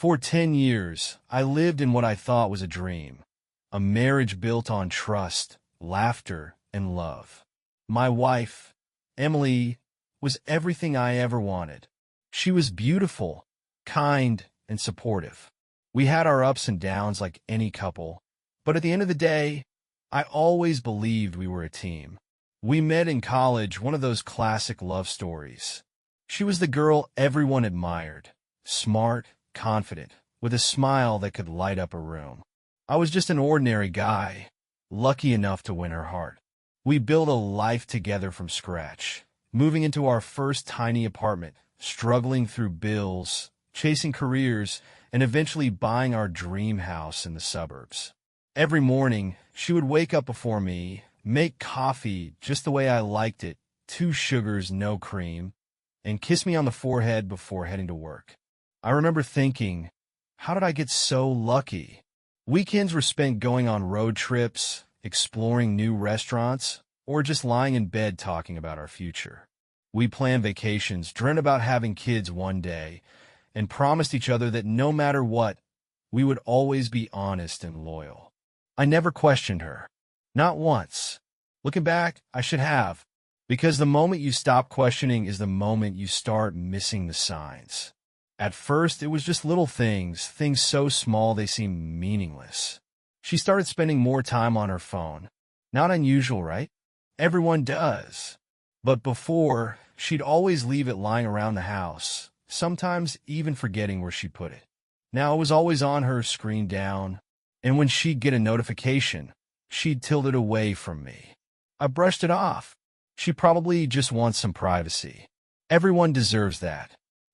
For 10 years, I lived in what I thought was a dream, a marriage built on trust, laughter, and love. My wife, Emily, was everything I ever wanted. She was beautiful, kind, and supportive. We had our ups and downs like any couple, but at the end of the day, I always believed we were a team. We met in college, one of those classic love stories. She was the girl everyone admired, smart, confident, with a smile that could light up a room. I was just an ordinary guy, lucky enough to win her heart. We built a life together from scratch, moving into our first tiny apartment, struggling through bills, chasing careers, and eventually buying our dream house in the suburbs. Every morning, she would wake up before me, make coffee just the way I liked it, 2 sugars, no cream, and kiss me on the forehead before heading to work. I remember thinking, how did I get so lucky? Weekends were spent going on road trips, exploring new restaurants, or just lying in bed talking about our future. We planned vacations, dreamt about having kids one day, and promised each other that no matter what, we would always be honest and loyal. I never questioned her. Not once. Looking back, I should have, because the moment you stop questioning is the moment you start missing the signs. At first, it was just little things so small they seemed meaningless. She started spending more time on her phone. Not unusual, right? Everyone does. But before, she'd always leave it lying around the house, sometimes even forgetting where she put it. Now it was always on her, screen down, and when she'd get a notification, she'd tilt it away from me. I brushed it off. She probably just wants some privacy. Everyone deserves that.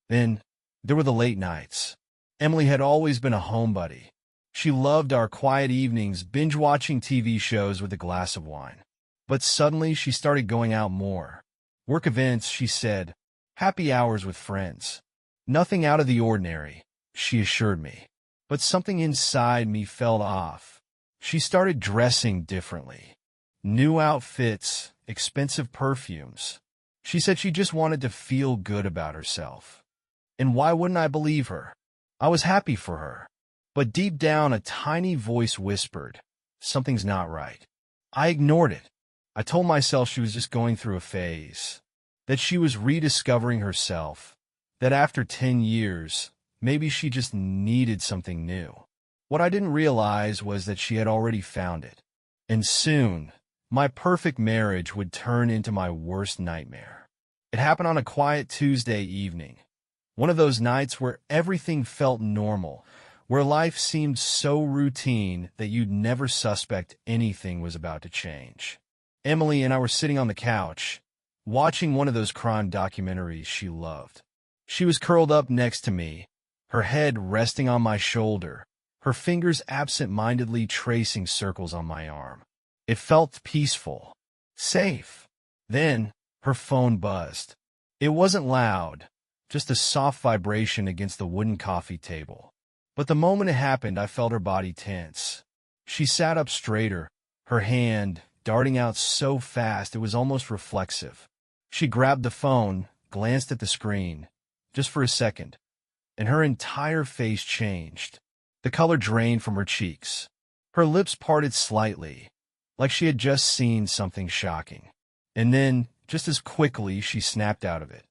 Then, there were the late nights. Emily had always been a homebody. She loved our quiet evenings, binge-watching TV shows with a glass of wine. But suddenly, she started going out more. Work events, she said. Happy hours with friends. Nothing out of the ordinary, she assured me. But something inside me felt off. She started dressing differently. New outfits, expensive perfumes. She said she just wanted to feel good about herself. And why wouldn't I believe her? I was happy for her. But deep down, a tiny voice whispered, something's not right. I ignored it. I told myself she was just going through a phase, that she was rediscovering herself, that after 10 years, maybe she just needed something new. What I didn't realize was that she had already found it. And soon, my perfect marriage would turn into my worst nightmare. It happened on a quiet Tuesday evening. One of those nights where everything felt normal, where life seemed so routine that you'd never suspect anything was about to change. Emily and I were sitting on the couch, watching one of those crime documentaries she loved. She was curled up next to me, her head resting on my shoulder, her fingers absent-mindedly tracing circles on my arm. It felt peaceful, safe. Then, her phone buzzed. It wasn't loud, just a soft vibration against the wooden coffee table. But the moment it happened, I felt her body tense. She sat up straighter, her hand darting out so fast it was almost reflexive. She grabbed the phone, glanced at the screen, just for a second, and her entire face changed. The color drained from her cheeks. Her lips parted slightly, like she had just seen something shocking. And then, just as quickly, she snapped out of it.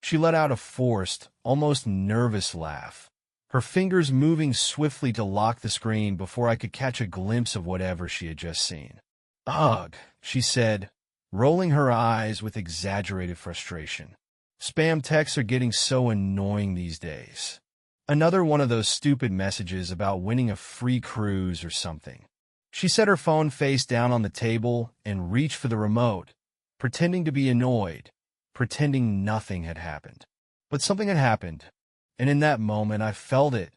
She let out a forced, almost nervous laugh, her fingers moving swiftly to lock the screen before I could catch a glimpse of whatever she had just seen. Ugh, she said, rolling her eyes with exaggerated frustration. Spam texts are getting so annoying these days. Another one of those stupid messages about winning a free cruise or something. She set her phone face down on the table and reached for the remote, pretending to be annoyed, pretending nothing had happened. But something had happened, and in that moment I felt it,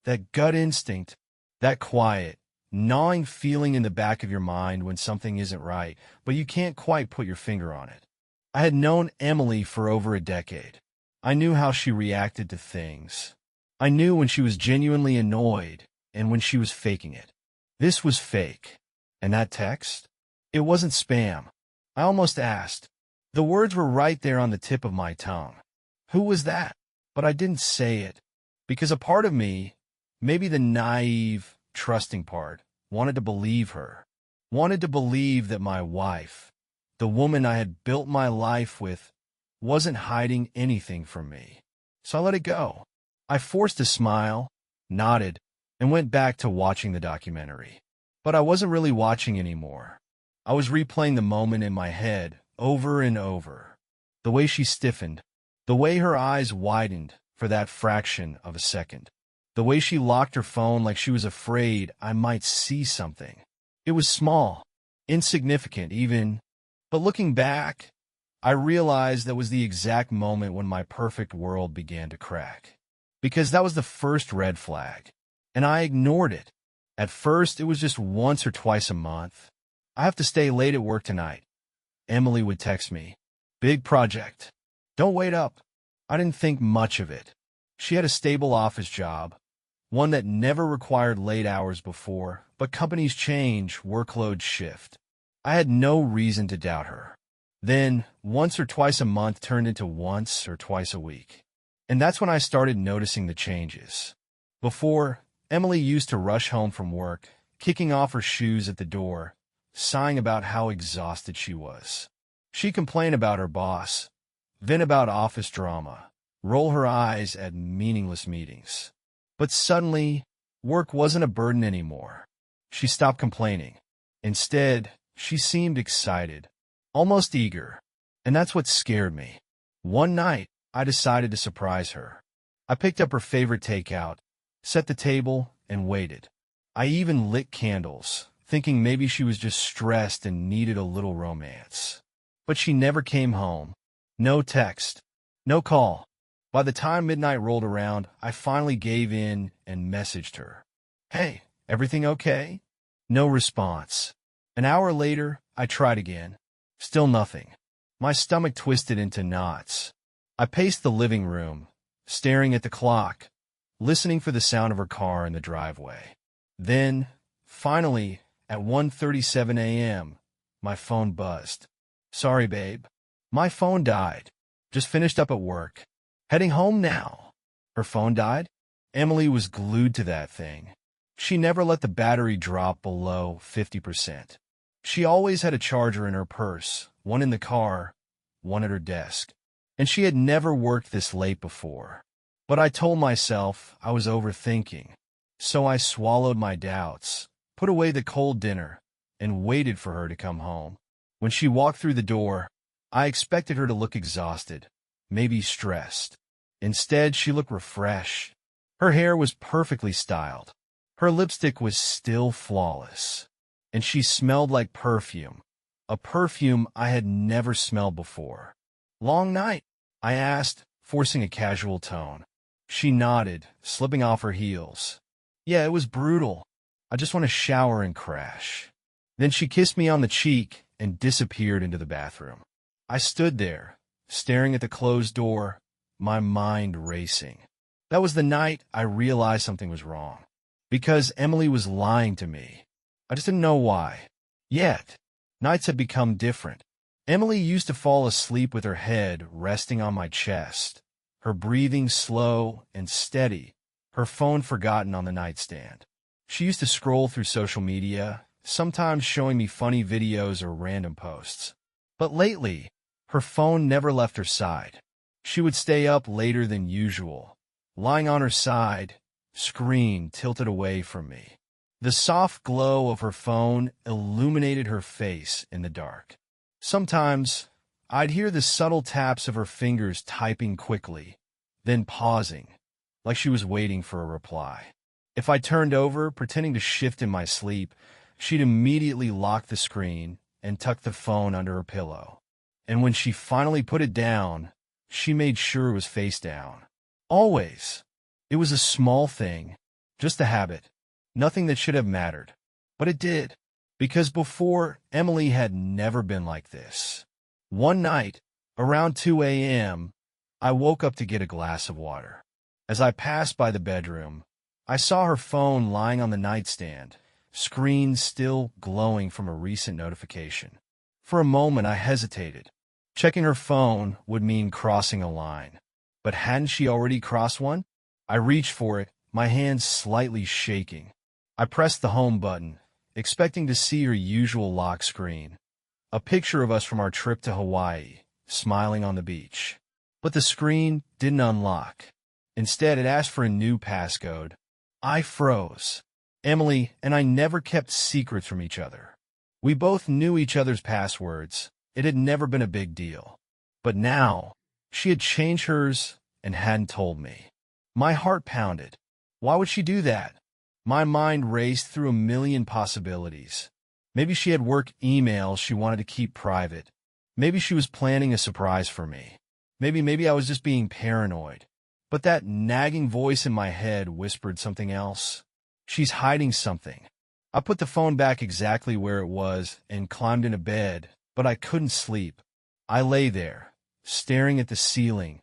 that gut instinct, that quiet, gnawing feeling in the back of your mind when something isn't right, but you can't quite put your finger on it. I had known Emily for over a decade. I knew how she reacted to things. I knew when she was genuinely annoyed and when she was faking it. This was fake. And that text? It wasn't spam. I almost asked. The words were right there on the tip of my tongue. Who was that? But I didn't say it, because a part of me, Maybe the naive, trusting part wanted to believe her. Wanted to believe that my wife, the woman I had built my life with, wasn't hiding anything from me. So I let it go. I forced a smile, nodded, and went back to watching the documentary. But I wasn't really watching anymore. I was replaying the moment in my head over and over. The way she stiffened, the way her eyes widened for that fraction of a second, the way she locked her phone like she was afraid I might see something. It was small, insignificant even, but looking back, I realized that was the exact moment when my perfect world began to crack. Because that was the first red flag, and I ignored it. At first, it was just once or twice a month. I have to stay late at work tonight. Emily would text me. Big project. Don't wait up. I didn't think much of it. She had a stable office job, one that never required late hours before, but companies change, workloads shift. I had no reason to doubt her. Then, once or twice a month turned into once or twice a week. And that's when I started noticing the changes. Before, Emily used to rush home from work, kicking off her shoes at the door, sighing about how exhausted she was. She'd complain about her boss, then about office drama, roll her eyes at meaningless meetings. But suddenly, work wasn't a burden anymore. She stopped complaining. Instead, she seemed excited, almost eager, and that's what scared me. One night, I decided to surprise her. I picked up her favorite takeout, set the table, and waited. I even lit candles, thinking maybe she was just stressed and needed a little romance. But she never came home. No text, no call. By the time midnight rolled around, I finally gave in and messaged her. Hey, everything okay? No response. An hour later, I tried again. Still nothing. My stomach twisted into knots. I paced the living room, staring at the clock, listening for the sound of her car in the driveway. Then, finally, at 1:37 a.m., my phone buzzed. Sorry, babe. My phone died. Just finished up at work. Heading home now. Her phone died? Emily was glued to that thing. She never let the battery drop below 50%. She always had a charger in her purse, one in the car, one at her desk. And she had never worked this late before. But I told myself I was overthinking. So I swallowed my doubts, put away the cold dinner, and waited for her to come home. When she walked through the door, I expected her to look exhausted, maybe stressed. Instead, she looked refreshed. Her hair was perfectly styled. Her lipstick was still flawless. And she smelled like perfume, a perfume I had never smelled before. Long night? I asked, forcing a casual tone. She nodded, slipping off her heels. Yeah, it was brutal. I just want to shower and crash. Then she kissed me on the cheek and disappeared into the bathroom. I stood there, staring at the closed door, my mind racing. That was the night I realized something was wrong. Because Emily was lying to me. I just didn't know why. Yet, nights had become different. Emily used to fall asleep with her head resting on my chest, her breathing slow and steady, her phone forgotten on the nightstand. She used to scroll through social media, sometimes showing me funny videos or random posts. But lately, her phone never left her side. She would stay up later than usual, lying on her side, screen tilted away from me. The soft glow of her phone illuminated her face in the dark. Sometimes, I'd hear the subtle taps of her fingers typing quickly, then pausing, like she was waiting for a reply. If I turned over, pretending to shift in my sleep, she'd immediately lock the screen and tuck the phone under her pillow. And when she finally put it down, she made sure it was face down. Always. It was a small thing, just a habit. Nothing that should have mattered. But it did. Because before, Emily had never been like this. One night, around 2 a.m., I woke up to get a glass of water. As I passed by the bedroom, I saw her phone lying on the nightstand, screen still glowing from a recent notification. For a moment, I hesitated. Checking her phone would mean crossing a line. But hadn't she already crossed one? I reached for it, my hands slightly shaking. I pressed the home button, expecting to see her usual lock screen. A picture of us from our trip to Hawaii, smiling on the beach. But the screen didn't unlock. Instead, it asked for a new passcode. I froze. Emily and I never kept secrets from each other. We both knew each other's passwords. It had never been a big deal. But now, she had changed hers and hadn't told me. My heart pounded. Why would she do that? My mind raced through a million possibilities. Maybe she had work emails she wanted to keep private. Maybe she was planning a surprise for me. Maybe I was just being paranoid. But that nagging voice in my head whispered something else. She's hiding something. I put the phone back exactly where it was and climbed into bed, but I couldn't sleep. I lay there, staring at the ceiling,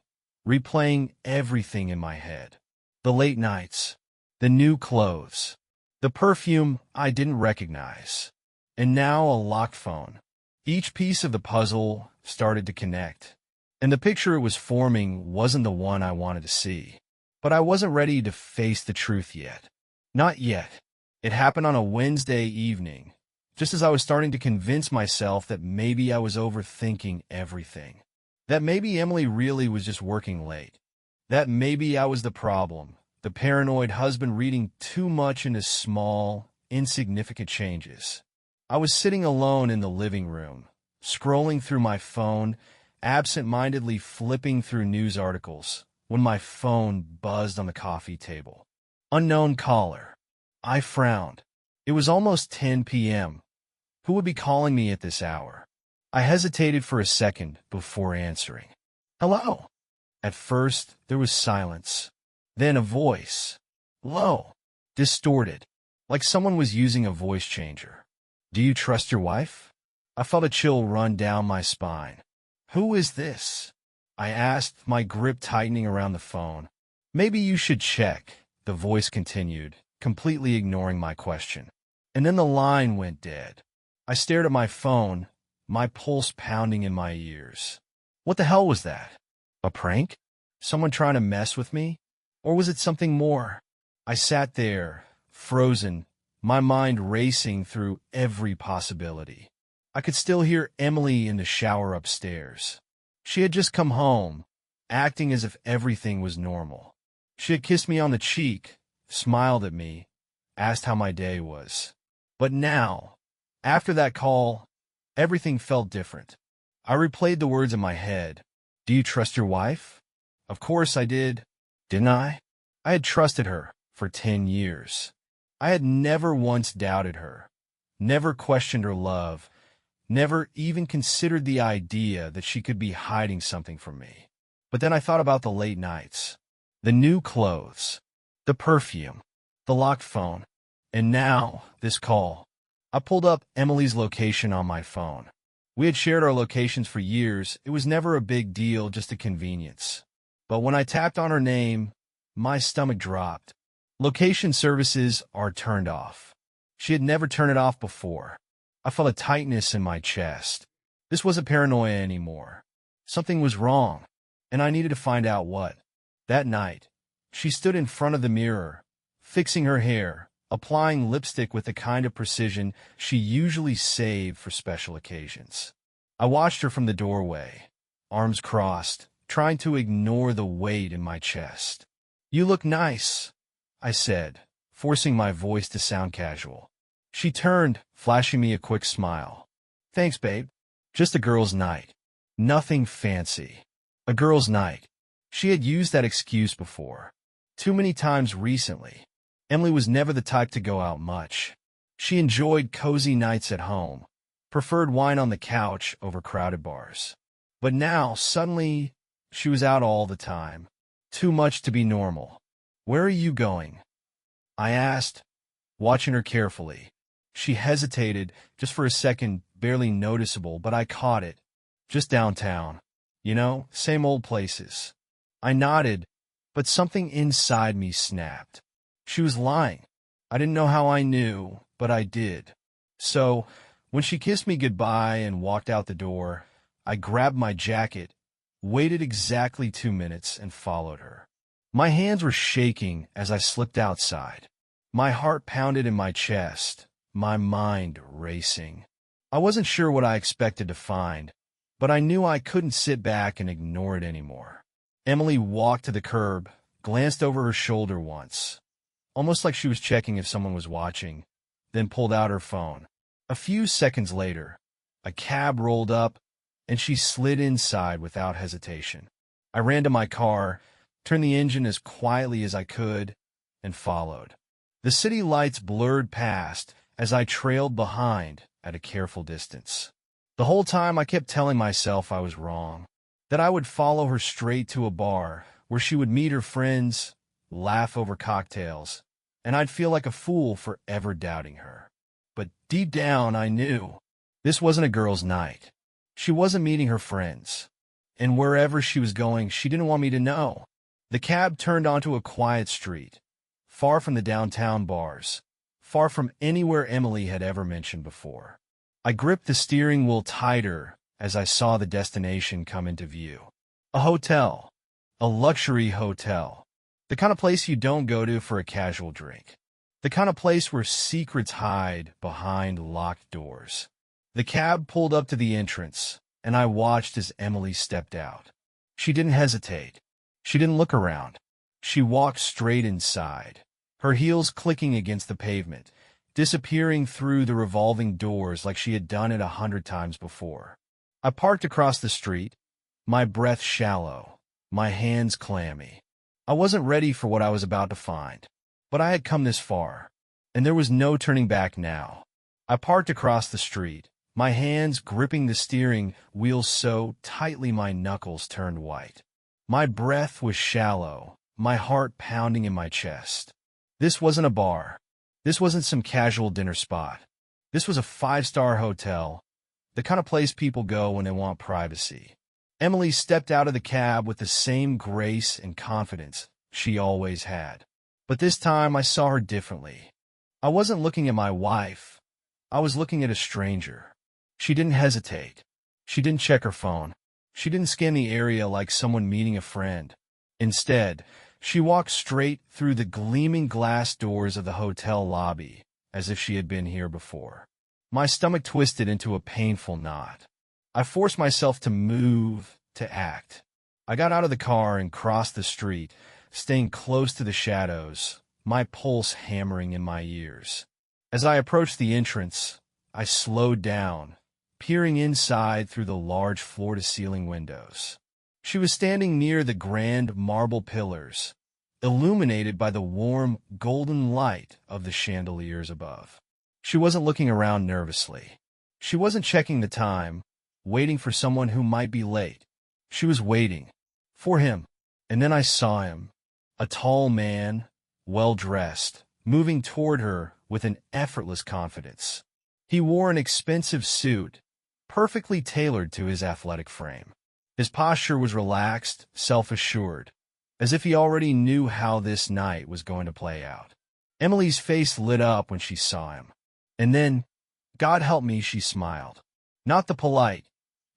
replaying everything in my head. The late nights, the new clothes, the perfume I didn't recognize, and now a locked phone. Each piece of the puzzle started to connect, and the picture it was forming wasn't the one I wanted to see. But I wasn't ready to face the truth yet. Not yet. It happened on a Wednesday evening, just as I was starting to convince myself that maybe I was overthinking everything. That maybe Emily really was just working late. That maybe I was the problem, the paranoid husband reading too much into small, insignificant changes. I was sitting alone in the living room, scrolling through my phone, absent-mindedly flipping through news articles, when my phone buzzed on the coffee table. Unknown caller. I frowned. It was almost 10 p.m. Who would be calling me at this hour? I hesitated for a second before answering. Hello? At first, there was silence. Then a voice. Low. Distorted. Like someone was using a voice changer. Do you trust your wife? I felt a chill run down my spine. Who is this? I asked, my grip tightening around the phone. Maybe you should check, the voice continued, completely ignoring my question. And then the line went dead. I stared at my phone, my pulse pounding in my ears. What the hell was that? A prank? Someone trying to mess with me? Or was it something more? I sat there, frozen, my mind racing through every possibility. I could still hear Emily in the shower upstairs. She had just come home, acting as if everything was normal. She had kissed me on the cheek, smiled at me, asked how my day was. But now, after that call, everything felt different. I replayed the words in my head. Do you trust your wife? Of course I did. Didn't I? I had trusted her for 10 years. I had never once doubted her, never questioned her love, never even considered the idea that she could be hiding something from me. But then I thought about the late nights, the new clothes, the perfume, the locked phone, and now this call. I pulled up Emily's location on my phone. We had shared our locations for years. It was never a big deal, just a convenience. But when I tapped on her name, my stomach dropped. Location services are turned off. She had never turned it off before. I felt a tightness in my chest. This wasn't paranoia anymore. Something was wrong, and I needed to find out what. That night, she stood in front of the mirror, fixing her hair, applying lipstick with the kind of precision she usually saved for special occasions. I watched her from the doorway, arms crossed, trying to ignore the weight in my chest. You look nice, I said, forcing my voice to sound casual. She turned, flashing me a quick smile. Thanks, babe. Just a girl's night. Nothing fancy. A girl's night. She had used that excuse before. Too many times recently. Emily was never the type to go out much. She enjoyed cozy nights at home, preferred wine on the couch over crowded bars. But now, suddenly, she was out all the time. Too much to be normal. Where are you going? I asked, watching her carefully. She hesitated, just for a second, barely noticeable, but I caught it. Just downtown. You know, same old places. I nodded, but something inside me snapped. She was lying. I didn't know how I knew, but I did. So, when she kissed me goodbye and walked out the door, I grabbed my jacket, waited exactly 2 minutes, and followed her. My hands were shaking as I slipped outside. My heart pounded in my chest, my mind racing. I wasn't sure what I expected to find, but I knew I couldn't sit back and ignore it anymore. Emily walked to the curb, glanced over her shoulder once, almost like she was checking if someone was watching, then pulled out her phone. A few seconds later, a cab rolled up, and she slid inside without hesitation. I ran to my car, turned the engine as quietly as I could, and followed. The city lights blurred past as I trailed behind at a careful distance. The whole time I kept telling myself I was wrong, that I would follow her straight to a bar where she would meet her friends, laugh over cocktails, and I'd feel like a fool for ever doubting her. But deep down I knew this wasn't a girl's night. She wasn't meeting her friends, and wherever she was going, she didn't want me to know. The cab turned onto a quiet street, far from the downtown bars, far from anywhere Emily had ever mentioned before. I gripped the steering wheel tighter as I saw the destination come into view. A hotel. A luxury hotel. The kind of place you don't go to for a casual drink. The kind of place where secrets hide behind locked doors. The cab pulled up to the entrance, and I watched as Emily stepped out. She didn't hesitate. She didn't look around. She walked straight inside, her heels clicking against the pavement, disappearing through the revolving doors like she had done it 100 times before. I parked across the street, my breath shallow, my hands clammy. I wasn't ready for what I was about to find, but I had come this far, and there was no turning back now. I parked across the street, my hands gripping the steering wheel so tightly my knuckles turned white. My breath was shallow, my heart pounding in my chest. This wasn't a bar. This wasn't some casual dinner spot. This was a 5-star hotel, the kind of place people go when they want privacy. Emily stepped out of the cab with the same grace and confidence she always had. But this time I saw her differently. I wasn't looking at my wife. I was looking at a stranger. She didn't hesitate. She didn't check her phone. She didn't scan the area like someone meeting a friend. Instead, she walked straight through the gleaming glass doors of the hotel lobby, as if she had been here before. My stomach twisted into a painful knot. I forced myself to move, to act. I got out of the car and crossed the street, staying close to the shadows, my pulse hammering in my ears. As I approached the entrance, I slowed down, peering inside through the large floor-to-ceiling windows. She was standing near the grand marble pillars, illuminated by the warm, golden light of the chandeliers above. She wasn't looking around nervously. She wasn't checking the time, waiting for someone who might be late. She was waiting. For him. And then I saw him. A tall man, well-dressed, moving toward her with an effortless confidence. He wore an expensive suit, perfectly tailored to his athletic frame. His posture was relaxed, self-assured, as if he already knew how this night was going to play out. Emily's face lit up when she saw him. And then, God help me, she smiled. Not the polite,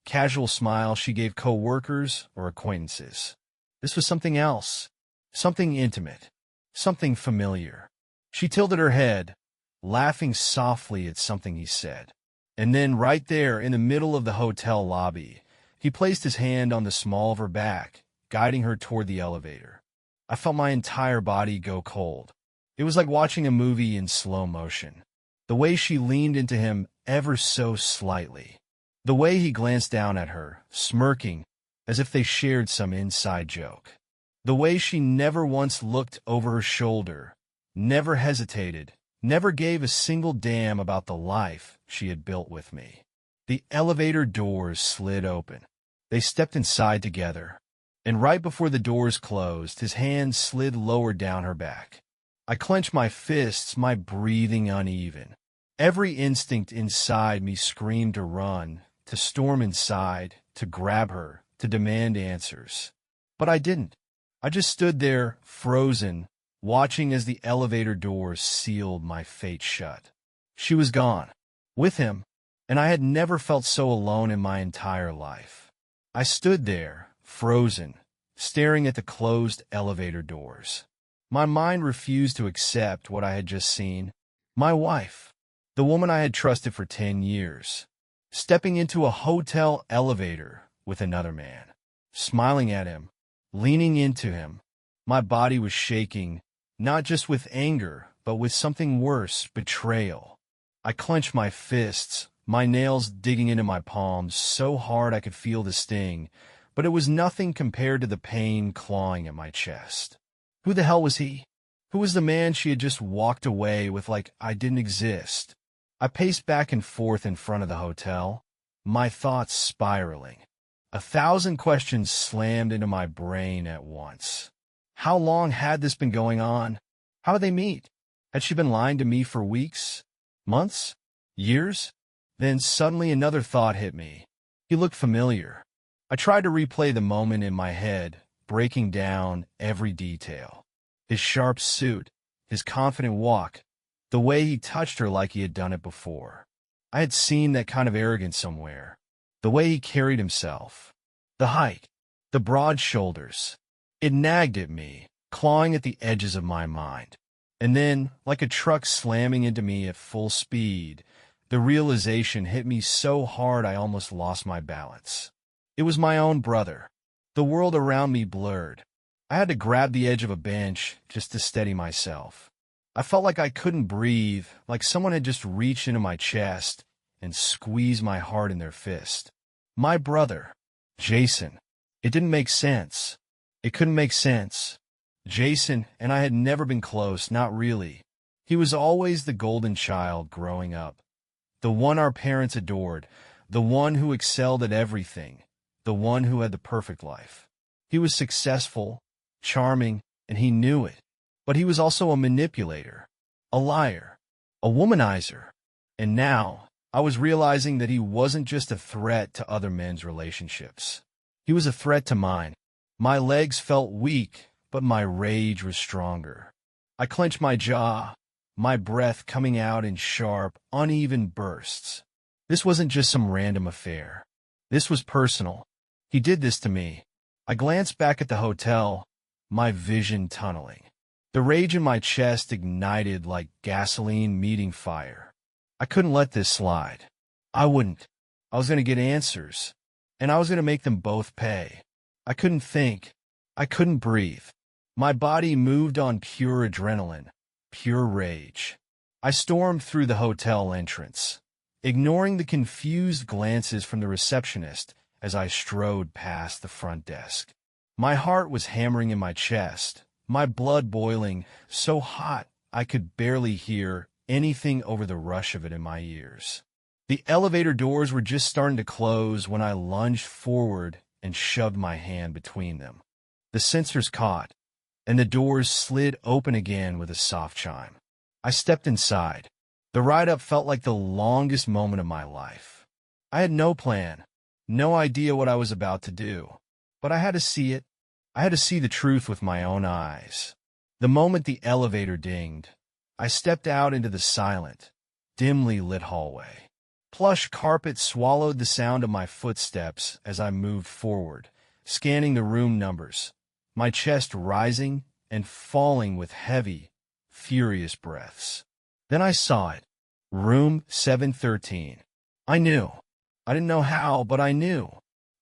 casual smile she gave co-workers or acquaintances. This was something else, something intimate, something familiar. She tilted her head, laughing softly at something he said. And then, right there in the middle of the hotel lobby, he placed his hand on the small of her back, guiding her toward the elevator. I felt my entire body go cold. It was like watching a movie in slow motion. The way she leaned into him ever so slightly. The way he glanced down at her, smirking, as if they shared some inside joke. The way she never once looked over her shoulder, never hesitated, never gave a single damn about the life she had built with me. The elevator doors slid open. They stepped inside together, and right before the doors closed, his hand slid lower down her back. I clenched my fists, my breathing uneven. Every instinct inside me screamed to run, to storm inside, to grab her, to demand answers. But I didn't. I just stood there, frozen, watching as the elevator doors sealed my fate shut. She was gone, with him, and I had never felt so alone in my entire life. I stood there, frozen, staring at the closed elevator doors. My mind refused to accept what I had just seen. My wife, the woman I had trusted for 10 years, stepping into a hotel elevator with another man, smiling at him, leaning into him. My body was shaking, not just with anger, but with something worse, betrayal. I clenched my fists, my nails digging into my palms so hard I could feel the sting, but it was nothing compared to the pain clawing at my chest. Who the hell was he? Who was the man she had just walked away with like I didn't exist? I paced back and forth in front of the hotel, my thoughts spiraling. 1,000 questions slammed into my brain at once. How long had this been going on? How did they meet? Had she been lying to me for weeks? Months? Years? Then suddenly another thought hit me. He looked familiar. I tried to replay the moment in my head, breaking down every detail. His sharp suit, his confident walk, the way he touched her like he had done it before. I had seen that kind of arrogance somewhere. The way he carried himself. The height. The broad shoulders. It nagged at me, clawing at the edges of my mind. And then, like a truck slamming into me at full speed, the realization hit me so hard I almost lost my balance. It was my own brother. The world around me blurred. I had to grab the edge of a bench just to steady myself. I felt like I couldn't breathe, like someone had just reached into my chest and squeezed my heart in their fist. My brother, Jason. It didn't make sense. It couldn't make sense. Jason and I had never been close, not really. He was always the golden child growing up. The one our parents adored, the one who excelled at everything, the one who had the perfect life. He was successful, charming, and he knew it. But he was also a manipulator, a liar, a womanizer. And now, I was realizing that he wasn't just a threat to other men's relationships. He was a threat to mine. My legs felt weak, but my rage was stronger. I clenched my jaw, my breath coming out in sharp, uneven bursts. This wasn't just some random affair. This was personal. He did this to me. I glanced back at the hotel, my vision tunneling. The rage in my chest ignited like gasoline meeting fire. I couldn't let this slide. I wouldn't. I was going to get answers, and I was going to make them both pay. I couldn't think. I couldn't breathe. My body moved on pure adrenaline, pure rage. I stormed through the hotel entrance, ignoring the confused glances from the receptionist as I strode past the front desk. My heart was hammering in my chest, my blood boiling, so hot I could barely hear anything over the rush of it in my ears. The elevator doors were just starting to close when I lunged forward and shoved my hand between them. The sensors caught, and the doors slid open again with a soft chime. I stepped inside. The ride-up felt like the longest moment of my life. I had no plan, no idea what I was about to do, but I had to see it. I had to see the truth with my own eyes. The moment the elevator dinged, I stepped out into the silent, dimly lit hallway. Plush carpet swallowed the sound of my footsteps as I moved forward, scanning the room numbers, my chest rising and falling with heavy, furious breaths. Then I saw it. Room 713. I knew. I didn't know how, but I knew.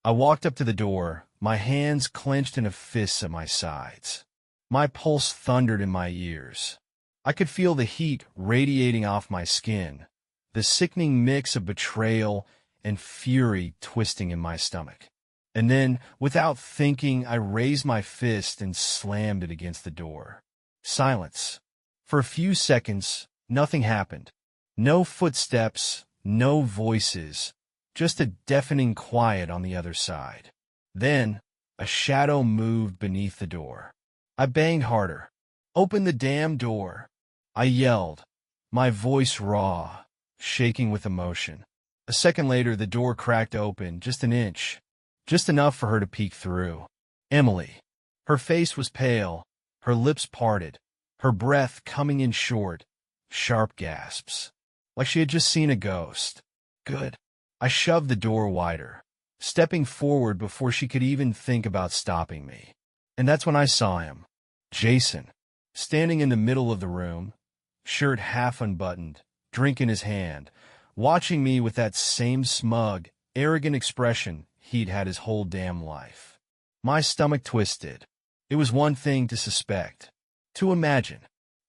I walked up to the door, my hands clenched in a fist at my sides. My pulse thundered in my ears. I could feel the heat radiating off my skin, the sickening mix of betrayal and fury twisting in my stomach. And then, without thinking, I raised my fist and slammed it against the door. Silence. For a few seconds, nothing happened. No footsteps, no voices, just a deafening quiet on the other side. Then, a shadow moved beneath the door. I banged harder. "Open the damn door!" I yelled, my voice raw, shaking with emotion. A second later, the door cracked open, just an inch, just enough for her to peek through. Emily. Her face was pale, her lips parted, her breath coming in short, sharp gasps, like she had just seen a ghost. Good. I shoved the door wider, stepping forward before she could even think about stopping me. And that's when I saw him, Jason, standing in the middle of the room, shirt half unbuttoned, drink in his hand, watching me with that same smug, arrogant expression he'd had his whole damn life. My stomach twisted. It was one thing to suspect, to imagine,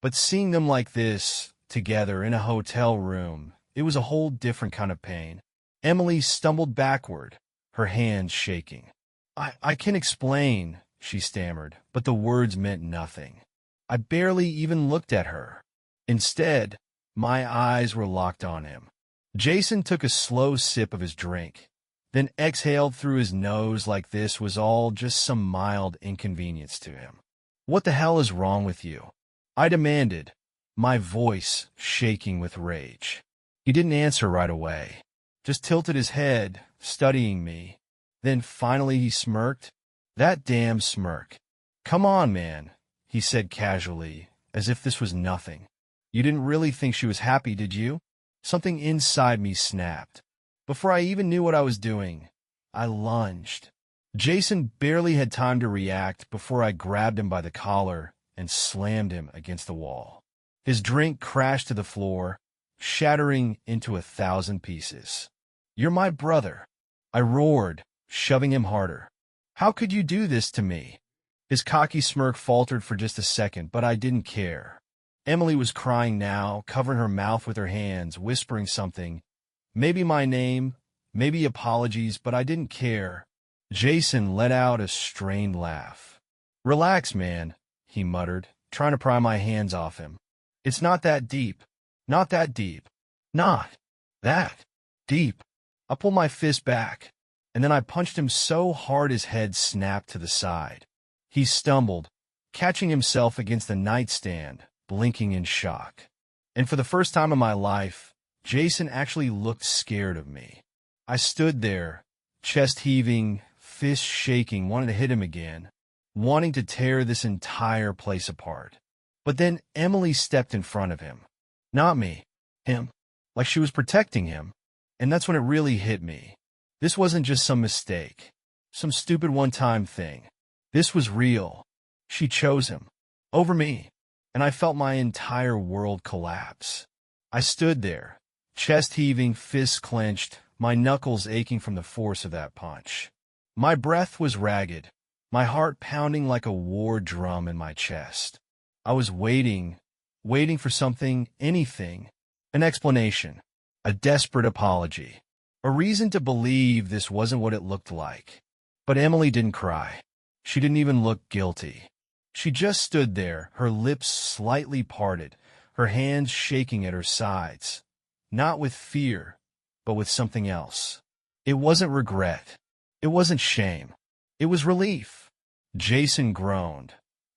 but seeing them like this, together in a hotel room, it was a whole different kind of pain. Emily stumbled backward, her hands shaking. I can explain, she stammered, but the words meant nothing. I barely even looked at her. Instead, my eyes were locked on him. Jason took a slow sip of his drink, then exhaled through his nose like this was all just some mild inconvenience to him. "What the hell is wrong with you?" I demanded, my voice shaking with rage. He didn't answer right away, just tilted his head, studying me. Then finally he smirked. That damn smirk. "Come on, man," he said casually, as if this was nothing. "You didn't really think she was happy, did you?" Something inside me snapped. Before I even knew what I was doing, I lunged. Jason barely had time to react before I grabbed him by the collar and slammed him against the wall. His drink crashed to the floor, shattering into 1,000 pieces. "You're my brother," I roared, shoving him harder. "How could you do this to me?" His cocky smirk faltered for just a second, but I didn't care. Emily was crying now, covering her mouth with her hands, whispering something. Maybe my name, maybe apologies, but I didn't care. Jason let out a strained laugh. "Relax, man," he muttered, trying to pry my hands off him. "It's not that deep. Not that deep. Not that deep." I pulled my fist back, and then I punched him so hard his head snapped to the side. He stumbled, catching himself against the nightstand, blinking in shock. And for the first time in my life, Jason actually looked scared of me. I stood there, chest heaving, fist shaking, wanting to hit him again, wanting to tear this entire place apart. But then Emily stepped in front of him. Not me. Him. Like she was protecting him. And that's when it really hit me. This wasn't just some mistake, some stupid one-time thing. This was real. She chose him. Over me. And I felt my entire world collapse. I stood there, chest heaving, fists clenched, my knuckles aching from the force of that punch. My breath was ragged, my heart pounding like a war drum in my chest. I was waiting for something, anything, an explanation, a desperate apology, a reason to believe this wasn't what it looked like. But Emily didn't cry. She didn't even look guilty. She just stood there, her lips slightly parted, her hands shaking at her sides, not with fear, but with something else. It wasn't regret. It wasn't shame. It was relief. Jason groaned,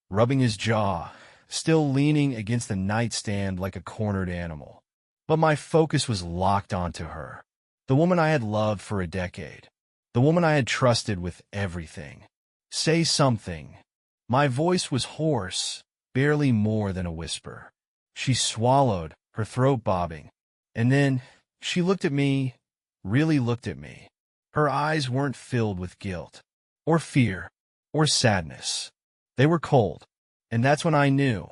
rubbing his jaw, still leaning against the nightstand like a cornered animal. But my focus was locked onto her, the woman I had loved for a decade, the woman I had trusted with everything. "Say something." My voice was hoarse, barely more than a whisper. She swallowed, her throat bobbing, and then she looked at me, really looked at me. Her eyes weren't filled with guilt, or fear, or sadness. They were cold, and that's when I knew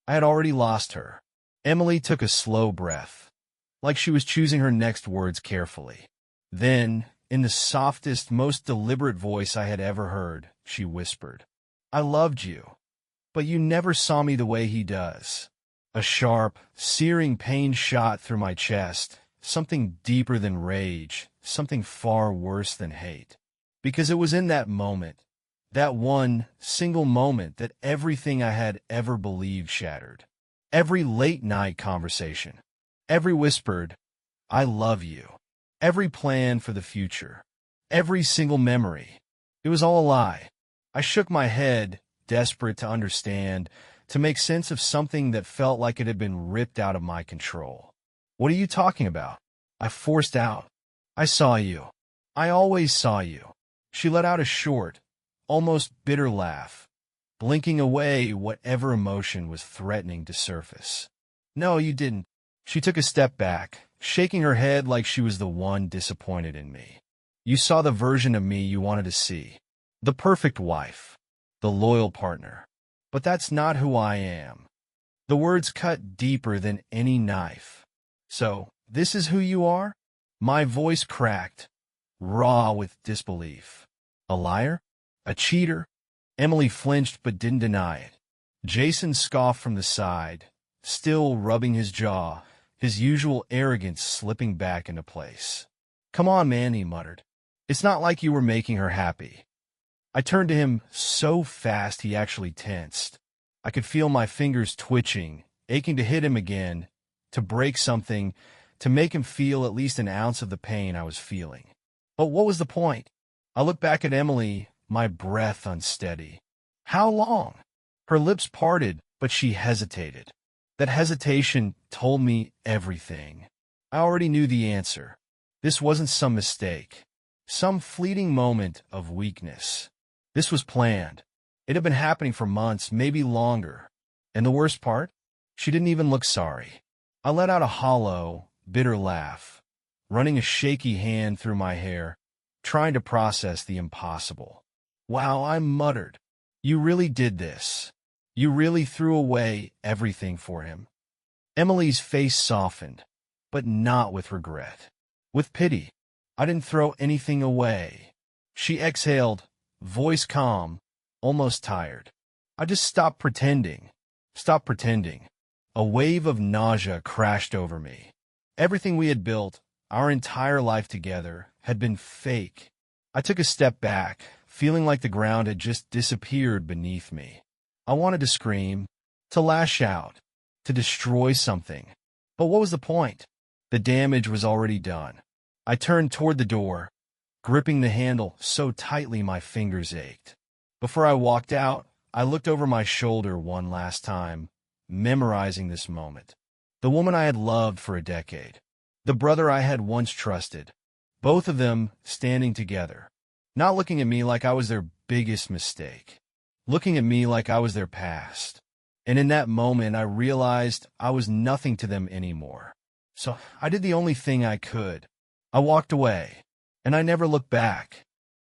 I had already lost her. Emily took a slow breath, like she was choosing her next words carefully. Then, in the softest, most deliberate voice I had ever heard, she whispered, "I loved you, but you never saw me the way he does." A sharp, searing pain shot through my chest, something deeper than rage, something far worse than hate. Because it was in that moment, that one single moment, that everything I had ever believed shattered. Every late-night conversation, every whispered, "I love you," every plan for the future, every single memory. It was all a lie. I shook my head, desperate to understand, to make sense of something that felt like it had been ripped out of my control. "What are you talking about?" I forced out. "I saw you. I always saw you." She let out a short, almost bitter laugh, blinking away whatever emotion was threatening to surface. "No, you didn't." She took a step back, shaking her head like she was the one disappointed in me. "You saw the version of me you wanted to see. The perfect wife. the loyal partner. But that's not who I am. The words cut deeper than any knife. So, this is who you are? My voice cracked, raw with disbelief. A liar? A cheater? Emily flinched but didn't deny it. Jason scoffed from the side, still rubbing his jaw, his usual arrogance slipping back into place. Come on, man, he muttered. It's not like you were making her happy. I turned to him so fast he actually tensed. I could feel my fingers twitching, aching to hit him again, to break something, to make him feel at least an ounce of the pain I was feeling. But what was the point? I looked back at Emily, my breath unsteady. How long? Her lips parted, but she hesitated. That hesitation told me everything. I already knew the answer. This wasn't some mistake, some fleeting moment of weakness. This was planned. It had been happening for months, maybe longer. And the worst part? She didn't even look sorry. I let out a hollow, bitter laugh, running a shaky hand through my hair, trying to process the impossible. Wow, I muttered. You really did this. You really threw away everything for him. Emily's face softened, but not with regret. With pity. I didn't throw anything away. She exhaled, voice calm, almost tired. I just stopped pretending. Stopped pretending. A wave of nausea crashed over me. Everything we had built, our entire life together, had been fake. I took a step back, feeling like the ground had just disappeared beneath me. I wanted to scream, to lash out, to destroy something. But what was the point? The damage was already done. I turned toward the door, gripping the handle so tightly my fingers ached. Before I walked out, I looked over my shoulder one last time, memorizing this moment. The woman I had loved for a decade. The brother I had once trusted. Both of them standing together. Not looking at me like I was their biggest mistake. Looking at me like I was their past. And in that moment, I realized I was nothing to them anymore. So I did the only thing I could. I walked away, and I never looked back.